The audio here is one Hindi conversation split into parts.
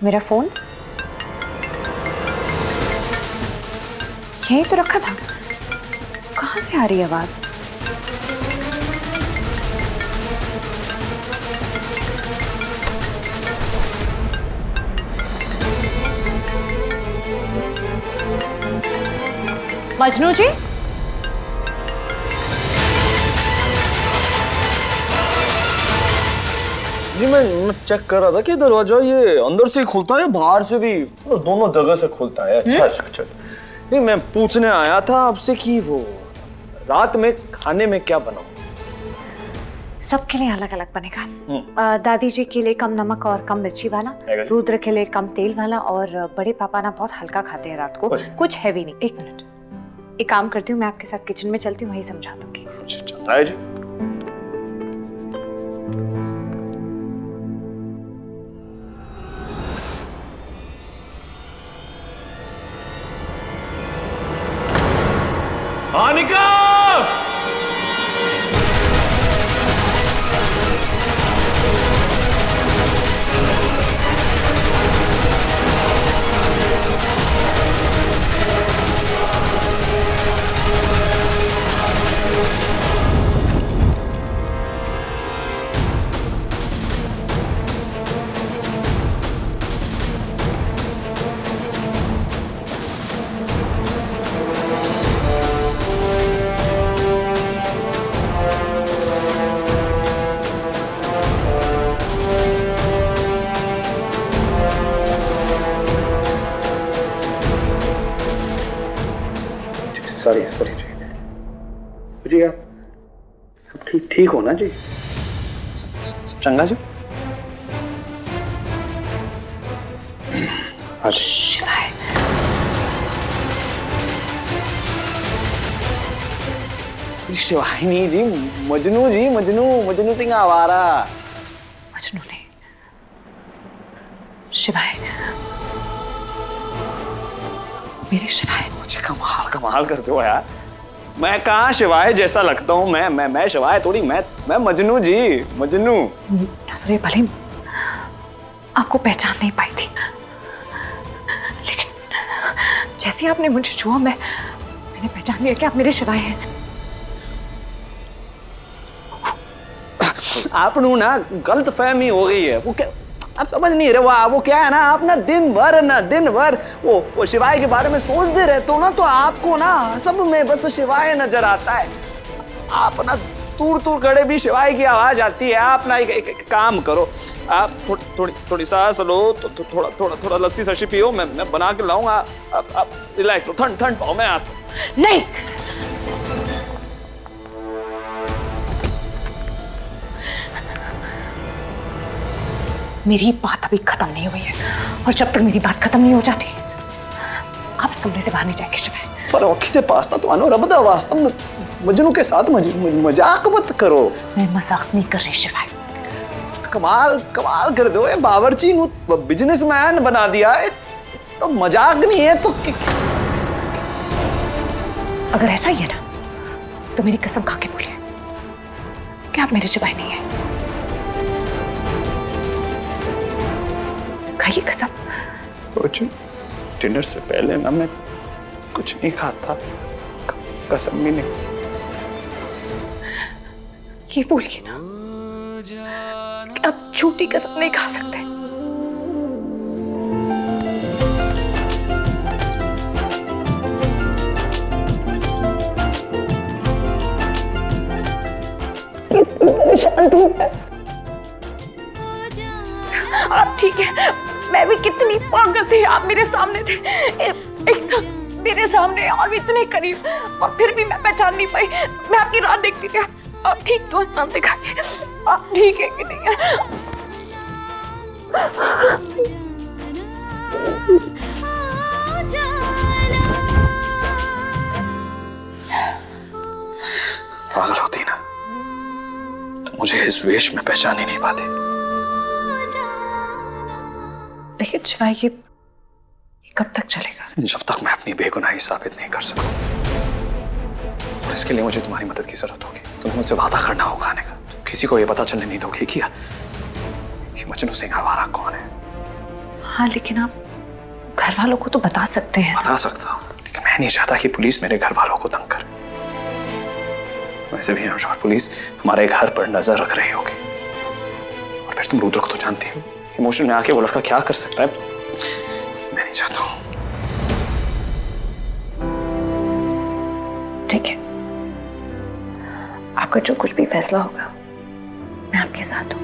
मेरा फोन यहीं तो रखा था, कहां से आ रही है आवाज? मजनू जी, जी मैं चेक कर रहा था कि दरवाजा ये अंदर से ही खुलता है या बाहर से भी, दोनों जगह से खुलता है। अच्छा अच्छा अच्छा। नहीं मैं पूछने आया था आपसे कि वो रात में खाने में क्या बनाऊं? सबके लिए अलग अलग बनेगा। दादी जी के लिए कम नमक और कम मिर्ची वाला, रुद्र के लिए कम तेल वाला, और बड़े पापा ना बहुत हल्का खाते हैं रात को, कुछ हैवी नहीं। एक मिनट, एक काम करती हूँ, मैं आपके साथ किचन में चलती हूँ, वहीं समझा दूंगी। चलता है जी। हानिका! सॉरी जी, आप ठीक हो ना जी? सब चंगा जी? शिवाय, शिवानी जी, मजनू जी, मजनू सिंह आवारा। मजनू ने शिवाय, मेरे शिवाय। मुझे कमाल करते हो यार। मैं कहाँ शिवाय जैसा लगता हूँ? मैं शिवाय थोड़ी, मैं मजनू जी, मजनू। नजरे भले आपको पहचान नहीं पाई थी, लेकिन जैसे आपने मुझे छुआ, मैंने पहचान लिया कि आप मेरे शिवाय हैं। आप ना गलत फहमी हो गई है। वो क्या आप समझ नहीं रहे? वो क्या है ना, आप ना दिन भर वो शिवाय के बारे में सोचते रहते हो ना, तो आपको ना सब में बस शिवाय नजर आता है। आप ना दूर खड़े भी शिवाय की आवाज आती है। आप ना एक काम करो, आप थोड़ी सांस लो, तो थोड़ा लस्सी सशी पियो, मैं बना के लाऊंगा। आप रिलैक्स हो, ठंड पाओ। मैं आता नहीं, मेरी बात अभी खत्म नहीं हुई है, और जब तक मेरी बात खत्म नहीं हो जाती, आप इस कमरे से बाहर नहीं जाएंगे शिवाय। पर औखी से पास्ता तो आनो रबदा वास्तव में मजनू के साथ मजाक मत करो। मैं मजाक नहीं कर रही शिवाय। कमाल कर दो। बावर्ची नु बिजनेसमैन बना दिया है, तो मजाक नहीं है तो अगर ऐसा ही है ना, तो मेरी कसम खा के बोलिए कि आप मेरे शिवाय नहीं है। खाइए कसम। डिनर से पहले ना मैं कुछ नहीं खाता, कसम भी नहीं। ये बोलिए ना कि आप झूठी कसम नहीं खा सकते। आप ठीक है? मैं भी कितनी पागल थी, आप मेरे सामने थे, एकदम मेरे सामने और भी इतने करीब, और फिर भी मैं पहचान नहीं पाई। मैं आपकी राह देखती थी। आप ठीक तो नाम दिखाइए, आप ठीक है कि नहीं है? पागल होती ना तो मुझे इस वेश में पहचान ही नहीं पाती। लेकिन शिवाय, ये कब तक चलेगा? जब तक मैं अपनी बेगुनाही साबित नहीं कर सकूं, और इसके लिए मुझे तुम्हारी मदद की जरूरत होगी। तुम्हें मुझसे वादा करना होगा खाने का। तुम किसी को ये पता चलने नहीं दोगे कि मजनू सिंह आवारा कौन है। हाँ लेकिन आप घर वालों को तो बता सकते हैं। बता सकता हूँ, लेकिन मैं नहीं चाहता कि पुलिस मेरे घर वालों को तंग करे। वैसे भी I'm sure पुलिस हमारे घर पर नजर रख रही होगी। और फिर तुम रुद्र को तो जानती हो, इमोशन में आके वो लड़का क्या कर सकता है, मैं नहीं चाहता हूँ। ठीक है, आपका जो कुछ भी फैसला होगा मैं आपके साथ हूँ।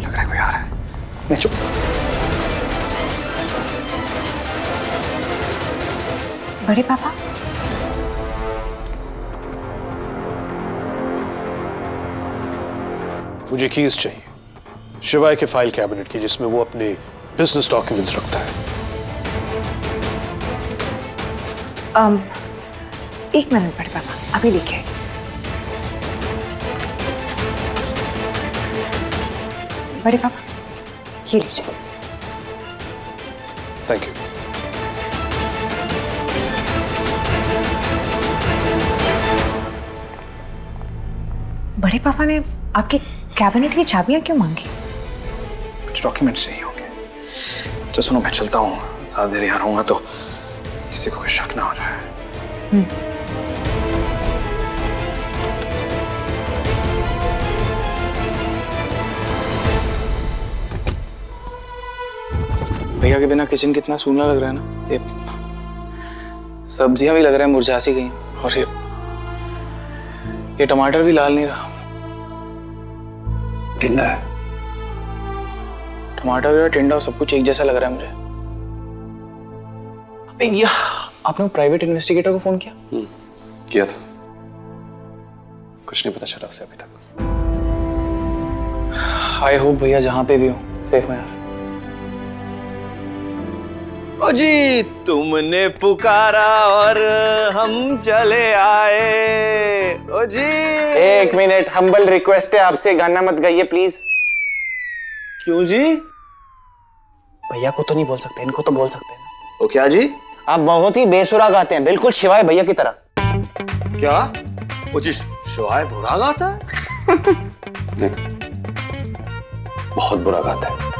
लग रहा है कोई आ रहा है। नहीं, चुप। बड़े पापा, मुझे कीज चाहिए शिवाय के फाइल कैबिनेट की, जिसमें वो अपने बिजनेस डॉक्यूमेंट्स रखता है। एक मिनट बड़े पापा, अभी लेके आए। बड़े पापा, ये लीजिए। Thank you. बड़े पापा ने आपकी कैबिनेट की चाबियां क्यों मांगी? कुछ डॉक्यूमेंट्स चाहिए होंगे। तो सुनो, मैं चलता हूँ, ज्यादा देर यहाँ रहूंगा तो किसी को कोई शक ना हो जाए। भैया के बिना किचन कितना सूना लग रहा है ना। ये सब्जियां भी लग रहा है मुरझा सी गई हैं। और ये टमाटर भी लाल नहीं रहा। टिंडा है। टमाटर और टिंडा सब कुछ एक जैसा लग रहा है मुझे। भैया, आपने प्राइवेट इन्वेस्टिगेटर को फोन किया? किया था, कुछ नहीं पता चला उसे अभी तक। आई होप भैया जहां पे भी हो सेफ हो यार। ओ जी, तुमने पुकारा और हम चले आए। ओ जी, एक मिनट, हम्बल रिक्वेस्ट है आपसे, गाना मत गाइए प्लीज। क्यों जी? भैया को तो नहीं बोल सकते, इनको तो बोल सकते हैं ना। ओ क्या जी? आप बहुत ही बेसुरा गाते हैं, बिल्कुल शिवाय भैया की तरह। क्या? ओ जी, शिवाय बुरा गाता है? बहुत बुरा गाता है।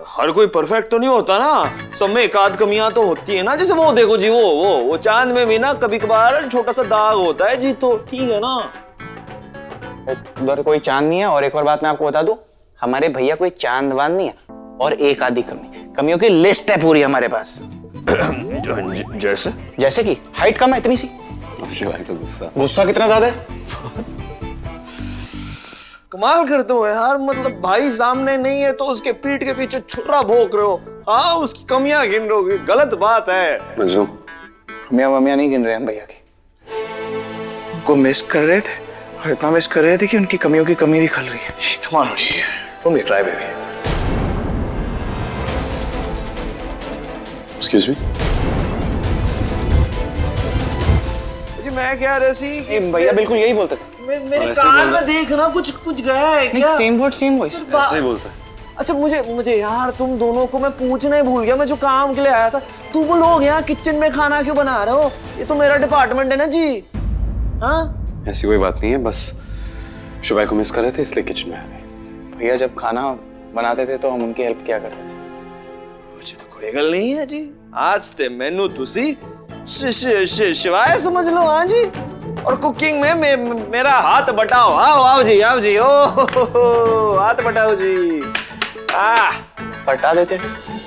हर कोई परफेक्ट तो नहीं होता ना, सब में एक आध कमियां तो होती है ना। जैसे वो देखो जी, वो चांद में भी ना कभी कभार छोटा सा दाग होता है जी, तो ठीक है ना। उधर कोई चांद नहीं है। और एक और बात मैं आपको बता दूं, हमारे भैया कोई चांदवान नहीं है। और एक आधी कमियों की लिस्ट है पूरी हमारे पास। जैसे जैसे कि हाइट कम है इतनी सी। शिवाय का गुस्सा कितना ज्यादा है। कमाल करते हो यार, मतलब भाई सामने नहीं है तो उसके पीठ के पीछे छुरा भोंक रहे हो। हाँ, उसकी कमियां गिन रहे हो, गलत बात है। मजनू, कमियां वमियां नहीं गिन रहे हम भैया की। उनको मिस कर रहे थे और इतना मिस कर रहे थे कि उनकी कमियों की कमी भी खल रही है। कमाल हो रही है। तुम भी ट्राई बेबी। Excuse me. जी मैं क्या रसी भैया बिल्कुल यही बोलते थे। मेरे कान में देखना कुछ गया है क्या? Same word same voice. ऐसे ही बोलता है। अच्छा, मुझे यार तुम दोनों को मैं पूछना ही भूल गया। मैं जो काम के लिए आया था, तुम लोग यहाँ किचन में खाना क्यों बना रहे हो? ये तो मेरा डिपार्टमेंट है ना जी। हाँ, ऐसी कोई बात नहीं है, बस शिवाय को मिस कर रहे थे इसलिए किचन में आ गए। भैया जब खाना बनाते थे तो हम उनकी हेल्प किया करते थे। मुझे तो कोई गल नहीं है जी। आज ते मैनू तुसी शिवाय समझ लो। हाँ जी, और कुकिंग में मेरा हाथ बटाओ। आओ जी, आओ जी। ओ हाथ बटाओ जी। पटा देते थे।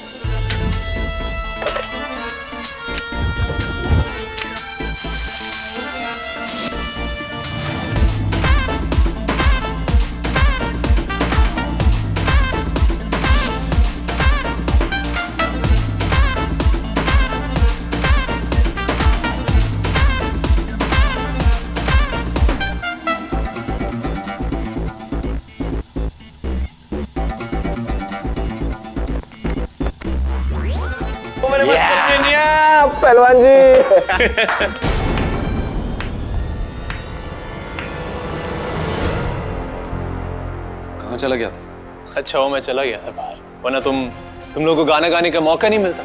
पहलवान जी। कहाँ चला गया था? अच्छा हो मैं चला गया था बाहर, वरना तुम लोगों को गाना गाने का मौका नहीं मिलता।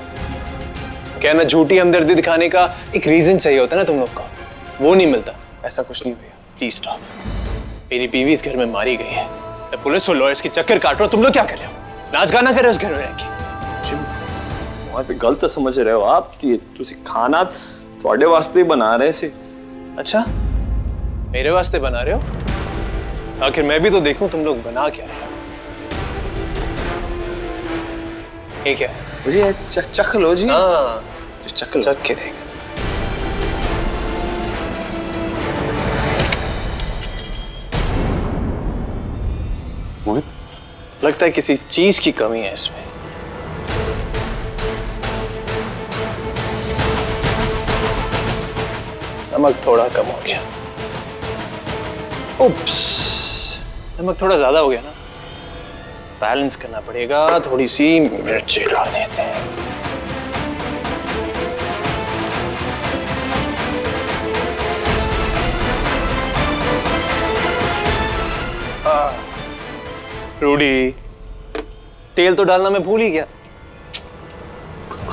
क्या ना, झूठी हमदर्दी दिखाने का एक रीजन चाहिए होता है ना तुम लोग का, वो नहीं मिलता। ऐसा कुछ नहीं भैया। Please stop. मेरी बीवी इस घर में मारी गई है मैं पुलिस और लॉयर्स की चक्कर काट रहा हूं, तुम लोग क्या कर रहे हो? नाच गाना कर रहे हो उस घर में रह के? बहुत गलत समझ रहे हो आप। ये तुसी खाना थोड़े वास्ते बना रहे सी। अच्छा, मेरे वास्ते बना रहे हो? आखिर मैं भी तो देखूं तुम लोग बना क्या रहे हो। ये क्या है? मुझे चख लो जी। हाँ, चख लो। चख के देख। मोहित, लगता है किसी चीज की कमी है इसमें। नमक थोड़ा कम हो गया। उप्स, नमक थोड़ा ज्यादा हो गया ना। बैलेंस करना पड़ेगा, थोड़ी सी मिर्ची डाल देते हैं। रूडी, तेल तो डालना मैं भूल ही गया।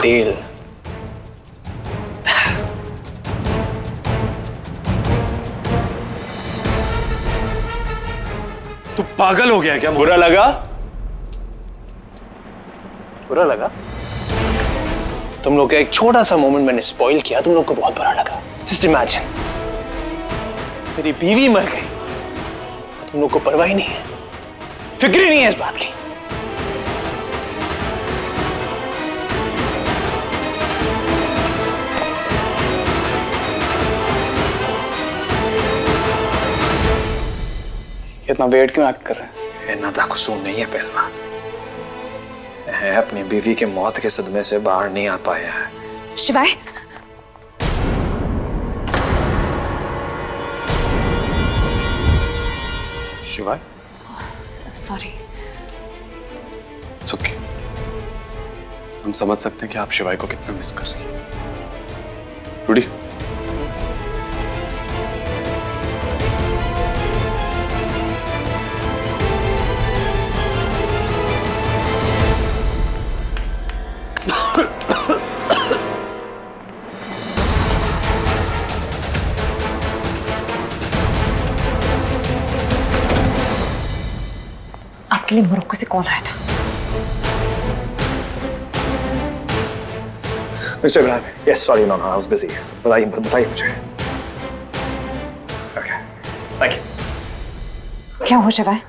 तेल तू पागल हो गया क्या? बुरा लगा? बुरा लगा? तुम लोग का एक छोटा सा मोमेंट मैंने स्पॉइल किया, तुम लोग को बहुत बुरा लगा। जस्ट इमेजिन, मेरी बीवी मर गई, तुम लोग को परवाह ही नहीं है, फिक्र ही नहीं है इस बात की। इतना वेट क्यों एक्ट कर रहे हैं? इतना दा कसूर नहीं है पहलवान। है अपनी बीवी के मौत के सदमे से बाहर नहीं आ पाया है। शिवाय, शिवाय, सॉरी। It's okay. हम समझ सकते हैं कि आप शिवाय को कितना मिस कर रही हैं। रूडी, आपके लिए मोरक्को से कॉल आया था। Mister Ibrahim, yes sorry, no no I was busy. बताइए मुझे। Okay, thank you. क्या हुआ शिवाय?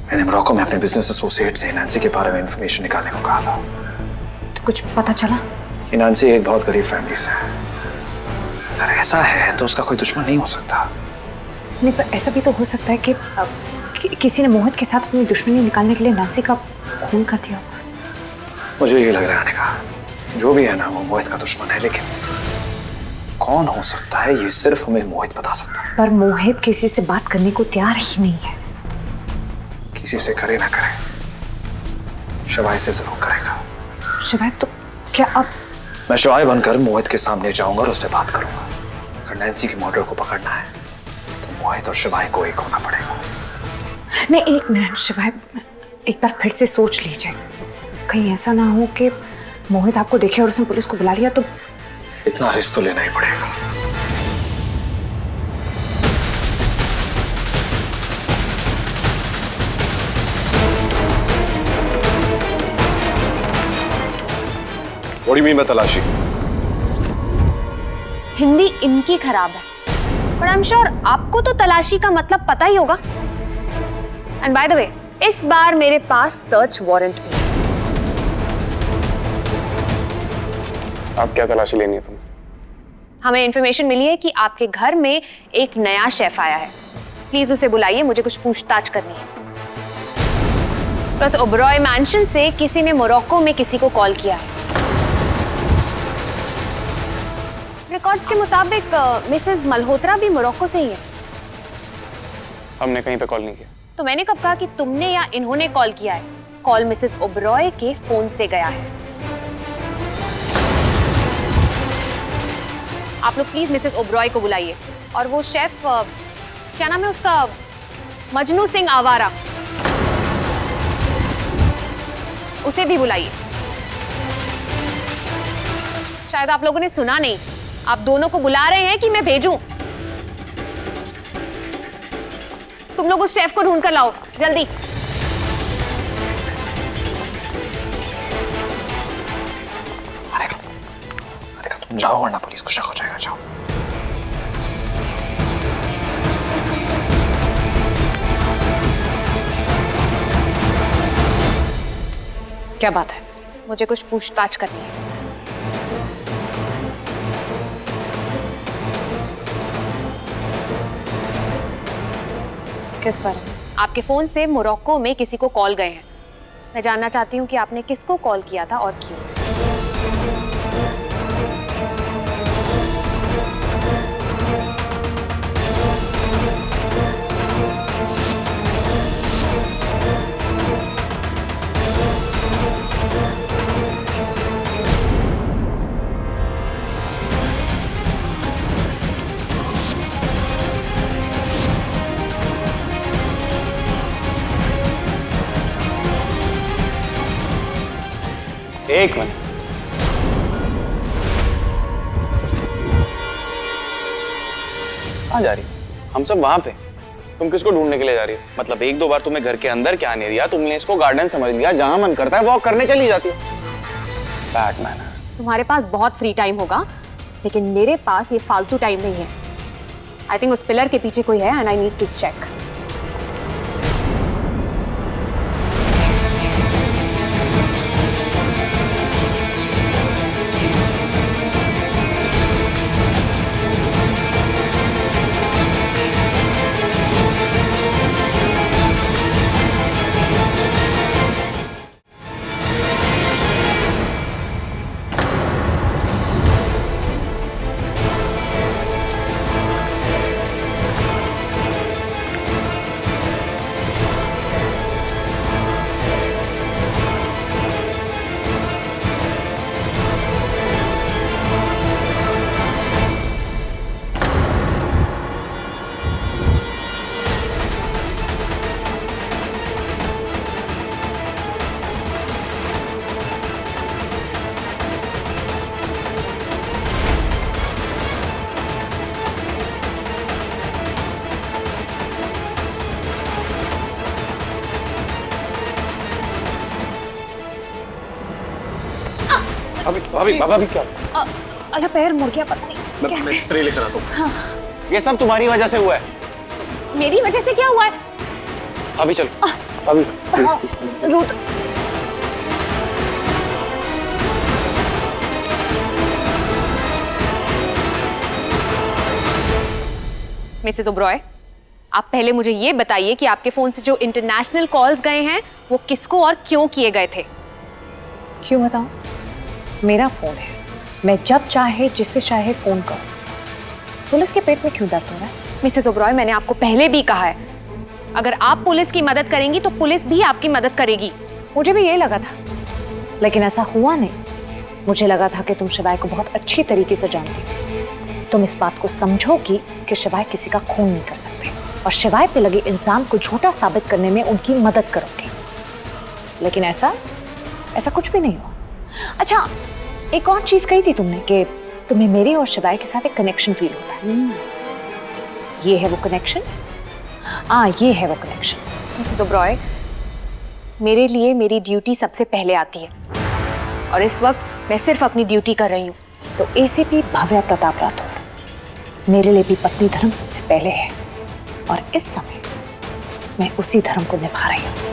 मैंने मोरक्को में अपने बिजनेस एसोसिएट से नैन्सी के बारे में इंफॉर्मेशन निकालने को कहा था। तो कुछ पता चला? कि नैन्सी एक बहुत गरीब फैमिली से है। अगर ऐसा है तो उसका कोई दुश्मन नहीं हो सकता। नहीं, पर ऐसा भी तो हो सकता है कि किसी ने मोहित के साथ अपनी दुश्मनी निकालने के लिए नैन्सी का खून कर दिया। मुझे ये लग रहा है अनिका, जो भी है ना वो मोहित का दुश्मन है, लेकिन कौन हो सकता है ये सिर्फ हमें मोहित बता सकता है। पर मोहित किसी से बात करने को तैयार ही नहीं है। किसी से करे ना करे, शिवाय से जरूर करेगा। शिवाय, तो क्या अब? मैं शिवाय बनकर मोहित के सामने जाऊंगा और उससे बात करूंगा। अगर नैन्सी के मर्डर को पकड़ना है तो मोहित और शिवाय को एक होना पड़ेगा। नहीं, एक मिनट शिवाय, एक बार फिर से सोच लीजिए। कहीं ऐसा ना हो कि मोहित आपको देखे और उसने पुलिस को बुला लिया तो। इतना रिस्क तो लेना ही पड़ेगा। What do you mean by तलाशी? हिंदी इनकी खराब है, पर आई एम श्योर आपको तो तलाशी का मतलब पता ही होगा। एंड बाय द वे, इस बार मेरे पास सर्च वारंट भी है। आप क्या तलाशी लेनी है तुम्हें? हमें इंफॉर्मेशन मिली है कि आपके घर में एक नया शेफ आया है। प्लीज उसे बुलाइए, मुझे कुछ पूछताछ करनी है। प्लस ओबरॉय मैंशन से किसी ने मोरक्को में किसी को कॉल किया है। रिकॉर्ड्स के मुताबिक मिसेस मल्होत्रा भी मोरक्को से ही है। हमने कहीं पे कॉल नहीं किया। तो मैंने कब कहा कि तुमने या इन्होंने कॉल किया है? कॉल मिसेस ओबरॉय के फोन से गया है। आप लोग प्लीज मिसेस ओबरॉय को बुलाइए, और वो शेफ क्या नाम है उसका, मजनू सिंह आवारा, उसे भी बुलाइए। शायद आप लोगों ने सुना नहीं, आप दोनों को बुला रहे हैं कि मैं भेजूं? तुम लोग उस शेफ को ढूंढ कर लाओ जल्दी। तुम जाओ वरना पुलिस को शक हो जाएगा। जाओ। क्या बात है? मुझे कुछ पूछताछ करनी है। किस बारे में? आपके फोन से मोरक्को में किसी को कॉल गए हैं। मैं जानना चाहती हूँ कि आपने किसको कॉल किया था और क्यों। एक मिनट, कहाँ जा रही? हम सब वहां पे, तुम किसको ढूंढने के लिए जा रही हो? मतलब एक दो बार तुम्हें घर के अंदर क्या नहीं दिया, तुमने इसको गार्डन समझ लिया, जहां मन करता है वॉक करने चली जाती हो। Bad manners. तुम्हारे पास बहुत फ्री टाइम होगा, लेकिन मेरे पास ये फालतू टाइम नहीं है। आई थिंक उस पिलर के पीछे कोई है and I need to check. भाभी भाभी क्या? अरे पैर मुड़ गया, पता नहीं मैं स्प्रे लेकर आता हूँ। ये सब तुम्हारी वजह से हुआ है। मेरी वजह से क्या हुआ है? अभी चलो, अभी प्लीज। रुक। मिसेस ओबरॉय, आप पहले मुझे ये बताइए कि आपके फोन से जो इंटरनेशनल कॉल्स गए हैं वो किसको और क्यों किए गए थे? क्यों बताऊं? मेरा फोन है, मैं जब चाहे जिससे चाहे फोन करूं। पुलिस के पेट में क्यों दर्द हो रहा है? मिसेस ओबरॉय, मैंने आपको पहले भी कहा है, अगर आप पुलिस की मदद करेंगी तो पुलिस भी आपकी मदद करेगी। मुझे भी यही लगा था, लेकिन ऐसा हुआ नहीं। मुझे लगा था कि तुम शिवाय को बहुत अच्छी तरीके से जानती हो। तुम इस बात को समझोगी कि शिवाय किसी का खून नहीं कर सकते और शिवाय पे लगे इल्जाम को झूठा साबित करने में उनकी मदद करोगी। लेकिन ऐसा कुछ भी नहीं हुआ। अच्छा, एक और चीज कही थी तुमने कि तुम्हें मेरी और शिवाय के साथ एक कनेक्शन फील होता है। ये है वो कनेक्शन? ये है वो कनेक्शन। मिसेस ओबरॉय, मेरे लिए मेरी ड्यूटी सबसे पहले आती है और इस वक्त मैं सिर्फ अपनी ड्यूटी कर रही हूँ। तो एसीपी भव्या प्रताप राठौर, मेरे लिए भी पत्नी धर्म सबसे पहले है और इस समय मैं उसी धर्म को निभा रही हूँ।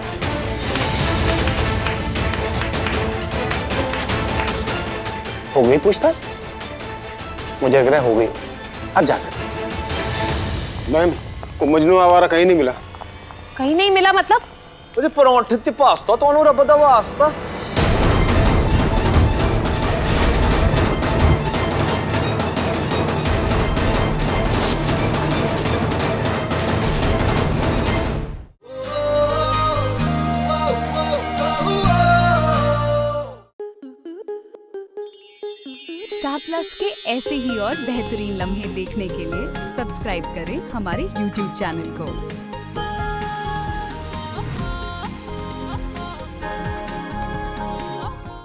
हो गई पूछताछ? मुझे लग रहा है हो गई। अब जा सकते। मैम, वो मजनू आवारा कहीं नहीं मिला। कहीं नहीं मिला मतलब? मुझे परांठे ते पास्ता तो अनु रब दा वास्ता। स्टार प्लस के ऐसे ही और बेहतरीन लम्हे देखने के लिए सब्सक्राइब करें हमारे YouTube चैनल को।